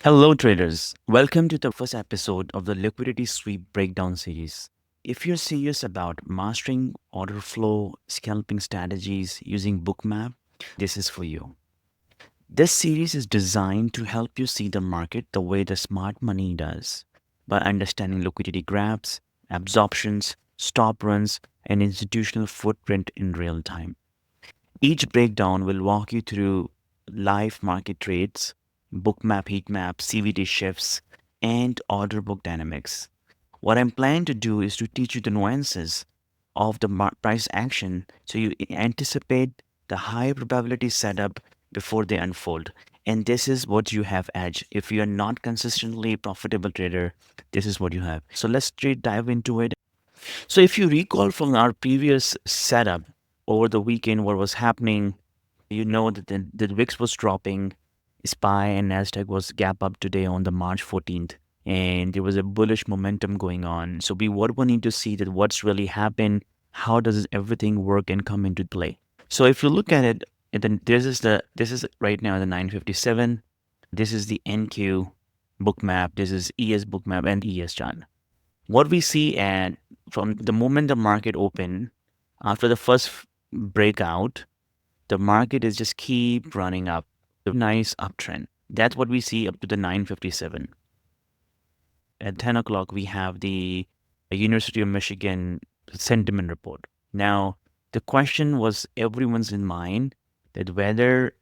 Hello, traders. Welcome to the first episode of the Liquidity Sweep Breakdown series. If you're serious about mastering order flow, scalping strategies using Bookmap, this is for you. This series is designed to help you see the market the way the smart money does by understanding liquidity grabs, absorptions, stop runs, and institutional footprint in real time. Each breakdown will walk you through live market trades, bookmap, heat maps, CVT shifts, and order book dynamics. What I'm planning to do is to teach you the nuances of the price action so you anticipate the high probability setup before they unfold. And this is what you have edge. If you are not consistently profitable trader, this is what you have. So let's straight dive into it. So if you recall from our previous setup over the weekend, what was happening, you know that the VIX was dropping, SPY and Nasdaq was gap up today on the March 14th, and there was a bullish momentum going on. So what we need to see that what's really happened, how does everything work and come into play. So if you look at it, and then this is right now the 957. This is the NQ bookmap. This is ES bookmap and ES chart. What we see at from the moment the market opened after the first breakout, the market is just keep running up. A nice uptrend. That's what we see up to the 957. At 10 o'clock, we have the University of Michigan sentiment report. Now, the question was everyone's in mind that whether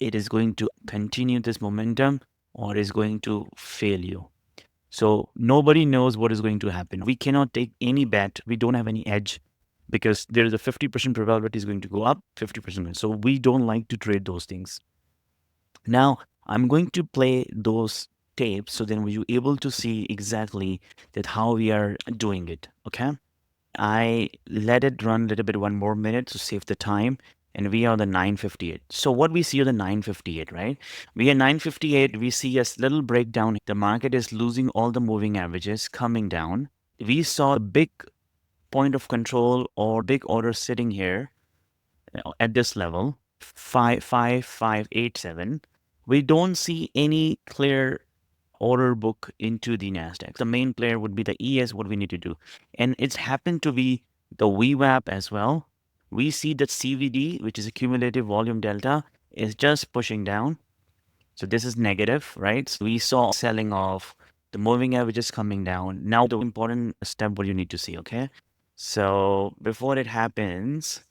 it is going to continue this momentum or is going to fail you. So nobody knows what is going to happen. We cannot take any bet. We don't have any edge because there is a 50% probability is going to go up, 50%. So we don't like to trade those things. Now I'm going to play those tapes so then you're able to see exactly that how we are doing it. Okay. I let it run a little bit, 1 more minute to save the time. And we are the 958. So what we see are the 958, right? We are 958. We see a little breakdown. The market is losing all the moving averages coming down. We saw a big point of control or big order sitting here at this level, 55587. We don't see any clear order book into the Nasdaq. The main player would be the ES, what we need to do. And it's happened to be the VWAP as well. We see that CVD, which is a cumulative volume delta, is just pushing down. So this is negative, right? So we saw selling off, the moving averages coming down. Now the important step what you need to see, okay? So before it happens,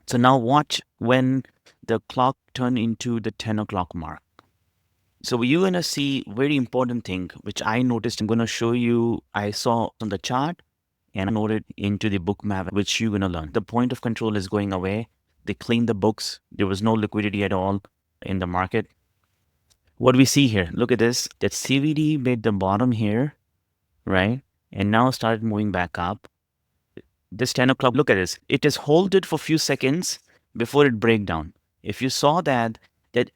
so now watch when the clock turn into the 10 o'clock mark. So you're going to see very important thing, which I noticed. I'm going to show you, I saw on the chart and I noted into the book map, which you're going to learn. The point of control is going away. They cleaned the books. There was no liquidity at all in the market. What we see here, look at this, that CVD made the bottom here, right? And now started moving back up. This 10 o'clock, look at this. It is holded for a few seconds before it break down. If you saw that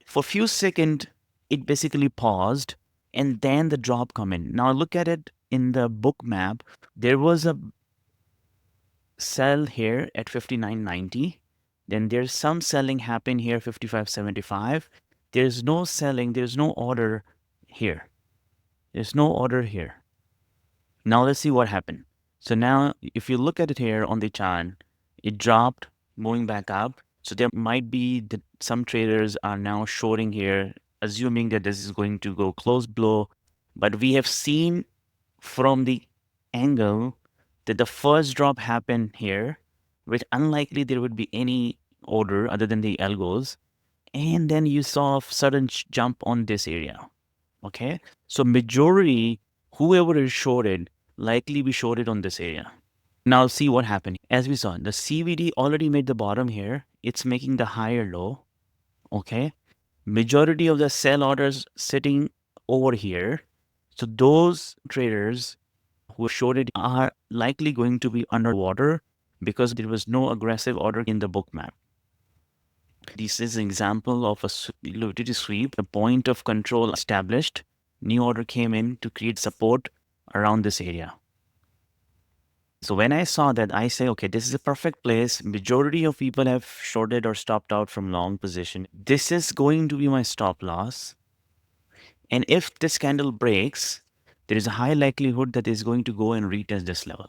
for a few seconds, it basically paused and then the drop come in. Now look at it in the book map. There was a sell here at 59.90. Then there's some selling happen here, 55.75. There's no selling. There's no order here. There's no order here. Now let's see what happened. So now if you look at it here on the chart, it dropped, moving back up. So there might be that some traders are now shorting here, assuming that this is going to go close below. But we have seen from the angle that the first drop happened here, which unlikely there would be any order other than the algos. And then you saw a sudden jump on this area. Okay. So majority, whoever is shorted, likely be shorted on this area. Now see what happened. As we saw, the CVD already made the bottom here. It's making the higher low. Okay. Majority of the sell orders sitting over here. So those traders who are shorted are likely going to be underwater because there was no aggressive order in the book map. This is an example of a liquidity sweep, a point of control established. New order came in to create support around this area. So when I saw that, I say, okay, this is a perfect place. Majority of people have shorted or stopped out from long position. This is going to be my stop loss. And if this candle breaks, there is a high likelihood that it's going to go and retest this level.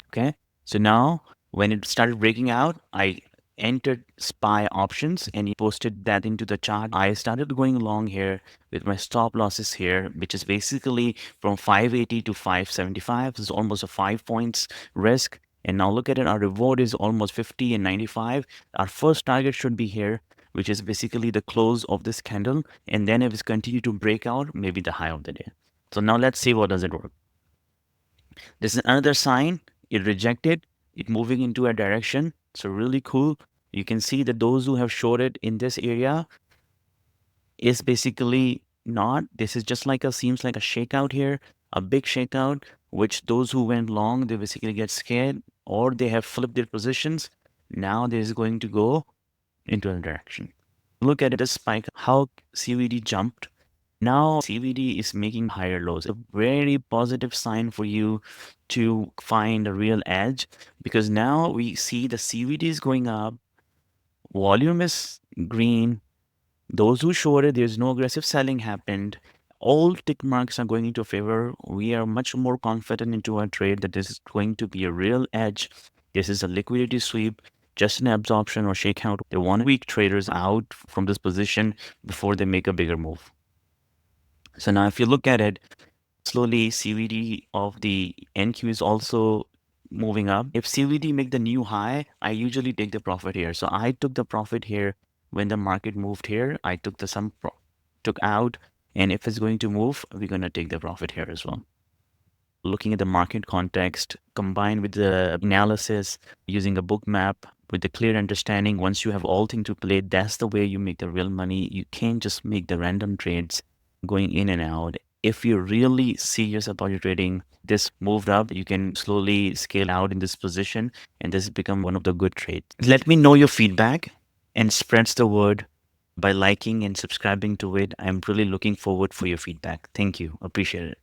Okay. So now when it started breaking out, I entered SPY options and posted that into the chart. I started going along here with my stop losses here, which is basically from 580 to 575. This is almost a 5 points risk. And now look at it, our reward is almost 50 and 95. Our first target should be here, which is basically the close of this candle. And then if it's continued to break out, maybe the high of the day. So now let's see what does it work. This is another sign. It rejected, it moving into a direction. So really cool. You can see that those who have shorted in this area is basically not. This is just like seems like a shakeout here, a big shakeout, which those who went long, they basically get scared or they have flipped their positions. Now this is going to go into a direction. Look at this spike, how CVD jumped. Now CVD is making higher lows. A very positive sign for you to find a real edge, because now we see the CVD is going up, volume is green. Those who shorted, there's no aggressive selling happened. All tick marks are going into favor. We are much more confident into our trade that this is going to be a real edge. This is a liquidity sweep, just an absorption or shakeout. They want weak traders out from this position before they make a bigger move. So now if you look at it, slowly CVD of the NQ is also moving up. If CVD make the new high, I usually take the profit here. So I took the profit here when the market moved here. I took took out, and if it's going to move, we're going to take the profit here as well. Looking at the market context combined with the analysis using a book map with the clear understanding, once you have all things to play, that's the way you make the real money. You can't just make the random trades going in and out. If you're really serious about your trading, this moved up, you can slowly scale out in this position, and this has become one of the good trades. Let me know your feedback and spreads the word by liking and subscribing to it. I'm really looking forward for your feedback. Thank you. Appreciate it.